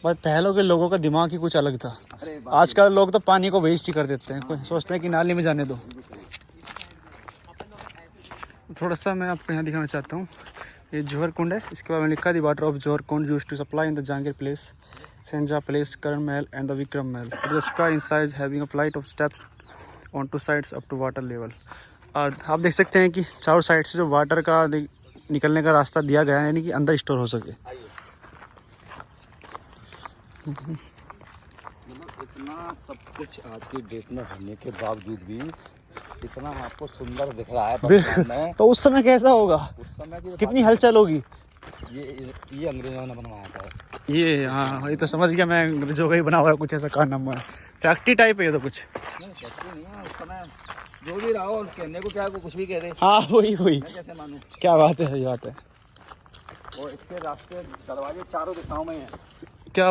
भाई पहलों के लोगों का दिमाग ही कुछ अलग था। अरे आजकल लोग तो पानी को वेस्ट ही कर देते हैं, कोई सोचते हैं कि नाली में जाने दो। थोड़ा सा मैं आपको यहाँ दिखाना चाहता हूँ, ये जौहर कुंड है। इसके बाद में लिखा the water of Jauhar Kund used to supply in the Jahangir place, सेंजा place, Karan Mahal and the Vikram Mahal. It is square in size having a flight of steps on two sides up to water level. और आप देख सकते हैं कि चारों साइड से जो वाटर का निकलने का रास्ता दिया गया है, यानी कि अंदर स्टोर हो सके। मतलब इतना सब कुछ आज की डेट में होने के बावजूद भी इतना आपको सुंदर दिख रहा है वर्तमान में। तो उस समय कैसा होगा, उस समय की कितनी हलचल होगी। ये अंग्रेजों ने बनवाया था। ये हाँ, ये तो समझ गया मैं, अंग्रेजों का ही बना हुआ है कुछ ऐसा कारनामा है। फैक्ट्री टाइप है ये तो कुछ। नहीं फैक्ट्री नहीं है, उस समय जो भी रहा हो कहने को क्या है, कुछ भी कह दे। हाँ वही मैं कैसे मानूं। क्या बात है, सही बात है। और इसके रास्ते दरवाजे चारों दिशाओं में हैं। क्या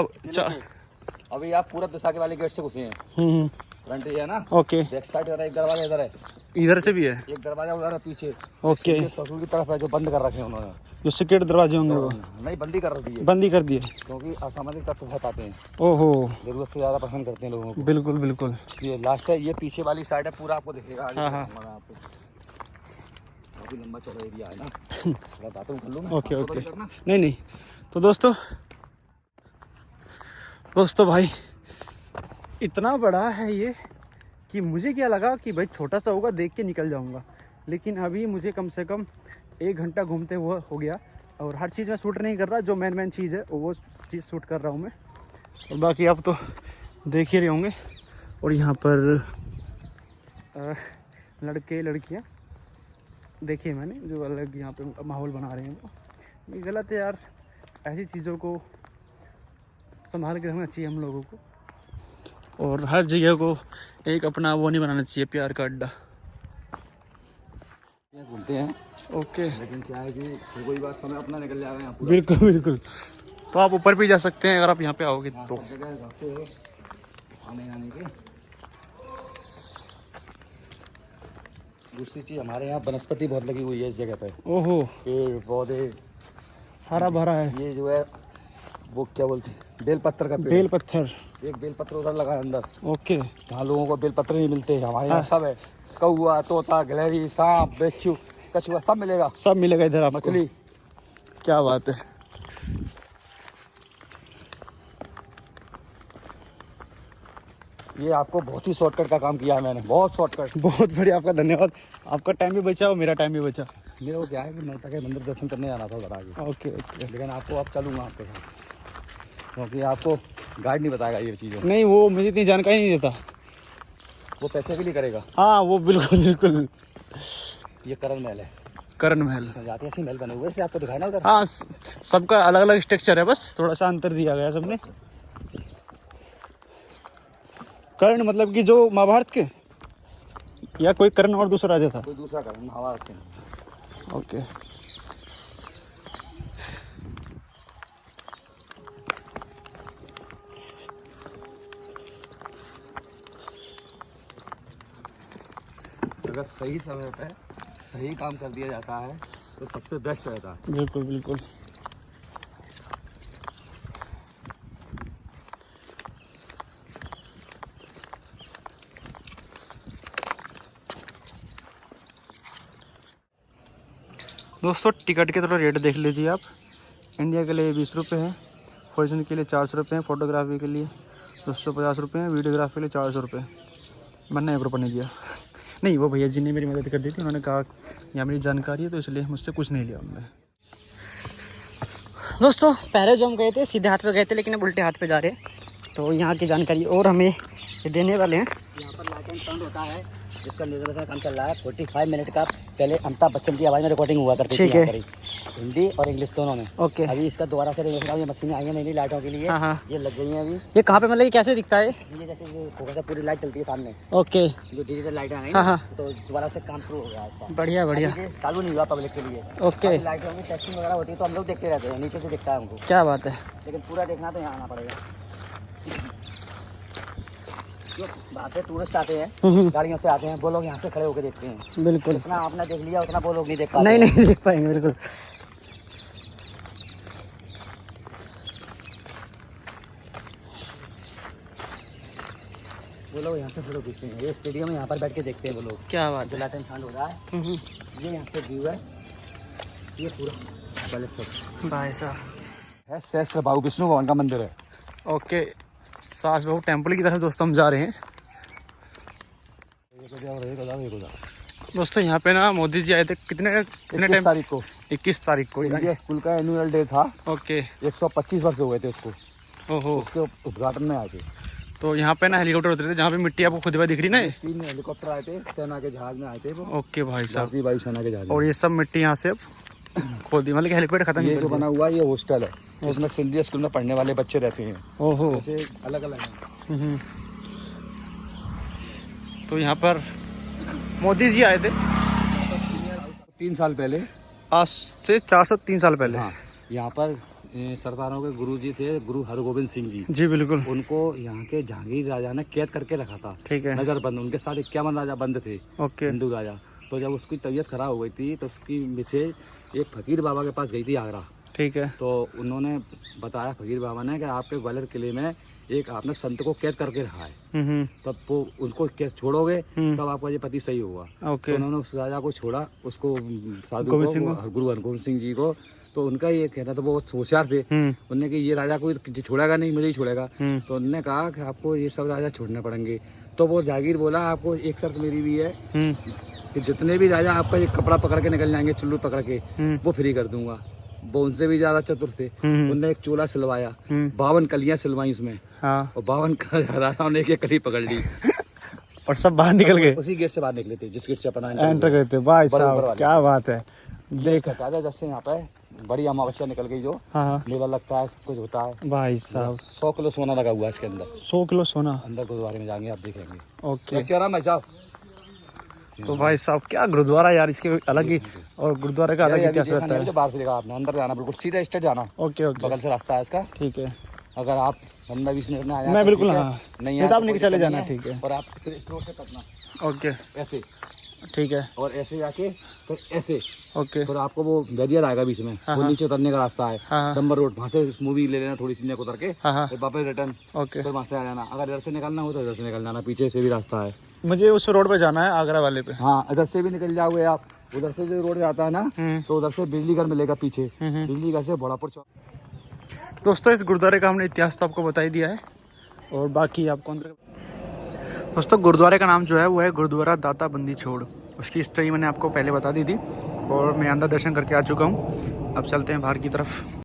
अभी आप पूरब दिशा के वाले गेट से घुसे हैं। फ्रंट ये है ना, ओके। बैक साइड एक दरवाजा इधर है, इधर से भी है, एक दरवाजा उधर है पीछे। ओके। ससुर की तरफ है जो बंद कर रखे हैं उन्होंने, जो सिक्योरिटी दरवाजे होंगे वो नहीं बंदी कर दी है, बंदी कर दिए, क्योंकि असामाजिक तत्व बहुत आते हैं। ओहो, जरूरत से ज्यादा पसंद करते हैं लोगों को। बिल्कुल बिल्कुल। ये लास्ट है, ये पीछे वाली साइड है, पूरा आपको दिखेगा आगे। हाँ, हाँ। आपको काफी लंबा चौड़ा एरिया है ना। थोड़ा बाथरूम कर लूं मैं? ओके आपको ओके, तो नहीं करना? नहीं तो दोस्तों भाई इतना बड़ा है ये कि मुझे क्या लगा कि भाई छोटा सा होगा, देख के निकल जाऊंगा, लेकिन अभी मुझे कम से कम 1 घंटा घूमते हुए हो गया। और हर चीज़ मैं शूट नहीं कर रहा, जो मेन चीज़ है वो चीज़ शूट कर रहा हूँ मैं, और बाकी आप तो देख ही रहे होंगे। और यहाँ पर लड़के लड़कियाँ देखिए मैंने, जो अलग यहाँ पे माहौल बना रहे हैं वो, ये गलत है यार। ऐसी चीज़ों को संभाल के रखना चाहिए हम लोगों को, और हर जगह को एक अपना वो नहीं बनाना चाहिए, प्यार का अड्डा। घूमते हैं ओके, लेकिन क्या है कि कोई बात समय अपना निकल जाएगा यहाँ पूरा। बिल्कुल बिल्कुल। तो आप ऊपर भी जा सकते हैं अगर आप यहाँ पे आओगे तो। सब जगह रास्ते हैं आने जाने के। दूसरी चीज हमारे यहाँ वनस्पति बहुत लगी हुई है इस जगह पे। ओहो, पेड़ पौधे हरा भरा है। ये जो है वो क्या बोलते हैं, बेलपत्र का पेड़। बेलपत्थर, एक बेलपत्र उधर लगा है अंदर। ओके। जहाँ लोगों को बेलपत्र नहीं मिलते, हमारे यहाँ सब है। कौआ, तोता, गिलहरी, सांप, बिच्छू, कछुआ सब मिलेगा। सब मिलेगा इधर आपको। मछली। क्या बात है। ये आपको बहुत ही शॉर्टकट का काम किया है मैंने, बहुत शॉर्टकट। बहुत बढ़िया, आपका धन्यवाद। आपका टाइम भी बचा और मेरा टाइम भी बचा। मेरे को क्या है कि नलता के मंदिर दर्शन करने जाना था उधर आगे। Okay okay. लेकिन आपको अब चलूँगा आपके साथ, क्योंकि आपको गाइड नहीं बताएगा ये चीज़ें। नहीं, वो मुझे इतनी जानकारी नहीं देता। वो पैसे के लिए करेगा। हाँ वो बिल्कुल बिल्कुल। ये करण महल है, करण महल। जाते ऐसे महल बने हुए, आपको दिखाया ना उधर। हाँ, सबका अलग अलग स्ट्रक्चर है, बस थोड़ा सा अंतर दिया गया सबने। कर्ण मतलब कि जो महाभारत के, या कोई कर्ण और दूसरा राजा था? कोई दूसरा करण, महाभारत के नहीं। ओके। अगर सही समय पे सही काम कर दिया जाता है तो सबसे बेस्ट रहता है। बिल्कुल बिल्कुल। दोस्तों टिकट के थोड़ा रेट देख लीजिए आप। इंडिया के लिए 20 रुपये है, फॉर्चून के लिए 400 रुपये हैं, फोटोग्राफी के लिए 250 रुपये हैं, वीडियोग्राफी के लिए 400 रुपये। मैंने 1 रुपये नहीं दिया। नहीं, वो भैया जी ने मेरी मदद कर दी थी, उन्होंने कहा यहाँ मेरी जानकारी है तो इसलिए मुझसे कुछ नहीं लिया उन्होंने। दोस्तों पहले जो हम गए थे सीधे हाथ पे गए थे, लेकिन अब उल्टे हाथ पे जा रहे हैं, तो यहाँ की जानकारी और हमें ये देने वाले हैं। यहाँ पर लाइट एंड साउंड होता है, जिसका निर्देशन काम चल रहा है। 45 मिनट का पहले अमिताभ बच्चन की आवाज़ में रिकॉर्डिंग हुआ करती थी यहाँ पर ही, हिंदी और इंग्लिश दोनों में। ओके। अभी इसका दोबारा से ये मशीनें आई हैं नई नई लाइटों के लिए। हाँ हाँ। ये लग गई हैं अभी। ये कहाँ पे, मतलब ये कैसे दिखता है? ये जैसे जो फोकस पूरी लाइट चलती है सामने, ओके। जो डिजिटल लाइट आ गई हाँ हाँ। तो दोबारा से काम शुरू हो गया इसका। बढ़िया बढ़िया। अभी ये चालू नहीं हुआ पब्लिक के लिए। ओके। लाइट होंगी, टेस्टिंग वगैरह होती है तो हम लोग देखते रहते हैं, नीचे से दिखता है हमको। क्या बात है। लेकिन पूरा देखना तो यहाँ आना पड़ेगा। जो बाहर से टूरिस्ट आते हैं, गाड़ियों से आते हैं, वो लोग यहाँ से खड़े होकर देखते हैं। बिल्कुल। जितना आपने देख लिया उतना वो लोग नहीं देख पाते। नहीं देख पाएंगे, बिल्कुल। वो लोग यहाँ से फोटो खींचते हैं, ये स्टेडियम में यहाँ पर बैठ के देखते हैं वो लोग। क्या बात है। लाइट एंड साउंड हो रहा है। ये यहाँ से व्यू है, ये पूरा भाई साहब है सहस्त्र बाहु विष्णु भगवान का मंदिर है। ओके। सास बहू टेम्पल की तरफ दोस्तों हम जा रहे हैं। दोस्तों यहाँ पे ना मोदी जी आए थे, कितने टाइम? तारीख को 21 तारीख को। इंडिया स्कूल का एनुअल डे था। ओके। 125 वर्ष हो गए थे उसको। ओहो। उसके उद्घाटन में आए थे। तो यहाँ पे ना हेलीकॉप्टर उतरे थे, जहाँ पे मिट्टी आपको खुद दिख रही ना। 3 हेलीकॉप्टर आए थे, सेना के जहाज में आए थे वो। ओके भाई साहब, भारतीय वायुसेना के जहाज। और ये सब मिट्टी यहाँ से अब खोद दी, मतलब हेलीपैड खत्म। ये जो बना हुआ ये हॉस्टल है, जिसमें सिंधिया स्कूल में पढ़ने वाले बच्चे रहते हैं। ओहो। जैसे अलग अलग हैं। तो यहाँ पर मोदी जी आए थे 3 साल पहले, आज से 403 साल पहले। हाँ, यहाँ पर सरदारों के गुरु जी थे, गुरु हरगोविंद सिंह जी। जी बिल्कुल। उनको यहाँ के जहांगीर राजा ने कैद करके रखा था। ठीक है। नजर बंद, उनके साथ 51 राजा बंद थे। ओके। हिंदू राजा। तो जब उसकी तबीयत खराब हो गई थी तो उसकी मिसेज एक फकीर बाबा के पास गई थी आगरा। ठीक है। तो उन्होंने बताया फकीर बाबा ने कि आपके ग्वालियर किले में एक आपने संत को कैद करके रखा है, तब वो उनको कैद छोड़ोगे तब आपका ये पति सही होगा। ओके। तो उन्होंने उस राजा को छोड़ा, उसको साधु को, गुरु हरगोविंद सिंह जी को। तो उनका ये कहना था, वो होशियार थे, उन्होंने कि ये राजा को छोड़ेगा नहीं, मुझे ही छोड़ेगा। तो उन्होंने कहा कि आपको ये सब राजा छोड़ने पड़ेंगे। तो वो जागीर बोला, आपको एक शर्त मेरी भी है कि जितने भी राजा आपका ये कपड़ा पकड़ के निकल जाएंगे, चुल्लू पकड़ के, वो फ्री कर दूंगा। वो उनसे भी ज्यादा चतुर थे। उनने एक चोला सिलवाया, 52 कलियां सिलवाई उसमें। हाँ। और 52 राजाओं ने एक कली पकड़ ली और सब बाहर निकल गए। उसी गेट से बाहर निकले थे, जिस गेट से अपना एंटर करते थे। भाई साहब क्या बात है। देख जब से यहाँ पे बड़ी अमावस्या निकल गई, जो हाँ, मेला लगता है, सब कुछ होता है। भाई साहब 100 किलो सोना लगा हुआ है इसके अंदर। 100 किलो सोना अंदर गुरुद्वारे में जाएंगे, आप देखेंगे। ओके। भाई साहब, तो भाई साहब क्या गुरुद्वारा यार, इसके अलग ही, और गुरुद्वारे का अलग इतिहास रहता है। बाहर से देखा आपने, अंदर जाना, बिल्कुल सीधा स्ट्रेट जाना। Okay okay. बगल से रास्ता है इसका। ठीक है। अगर आप 15-20 मिनट में आ जाए मैं बिल्कुल, हाँ, नहीं तो तो आप निकल चले जाना। ठीक है। और आप फिर इस रोड से कटना ओके। ऐसे, ठीक है। और ऐसे जाके फिर ऐसे, ओके। फिर आपको वो बैरियर आएगा बीच में, वो नीचे उतरने का रास्ता है। हाँ। नंबर रोड, वहाँ से मूवी ले लेना, थोड़ी सी नीचे उतर के, हाँ। फिर वापस रिटर्न। ओके। फिर वहाँ से आ जाना। अगर इधर से निकलना हो तो इधर से निकल जाना, पीछे से भी रास्ता है। मुझे उस रोड पे जाना है, आगरा वाले पे। हाँ, इधर से भी निकल जाओगे आप। उधर से जो रोड जाता है ना, तो उधर से बिजली घर मिलेगा पीछे। बिजली घर से बड़ापुर चौक। दोस्तों इस गुरुद्वारे का हमने इतिहास तो आपको बता ही दिया है, और बाकी आपको अंदर। दोस्तों गुरुद्वारे का नाम जो है वो है गुरुद्वारा दाता बंदी छोड़। उसकी हिस्ट्री मैंने आपको पहले बता दी थी, और मैं अंदर दर्शन करके आ चुका हूँ। अब चलते हैं बाहर की तरफ।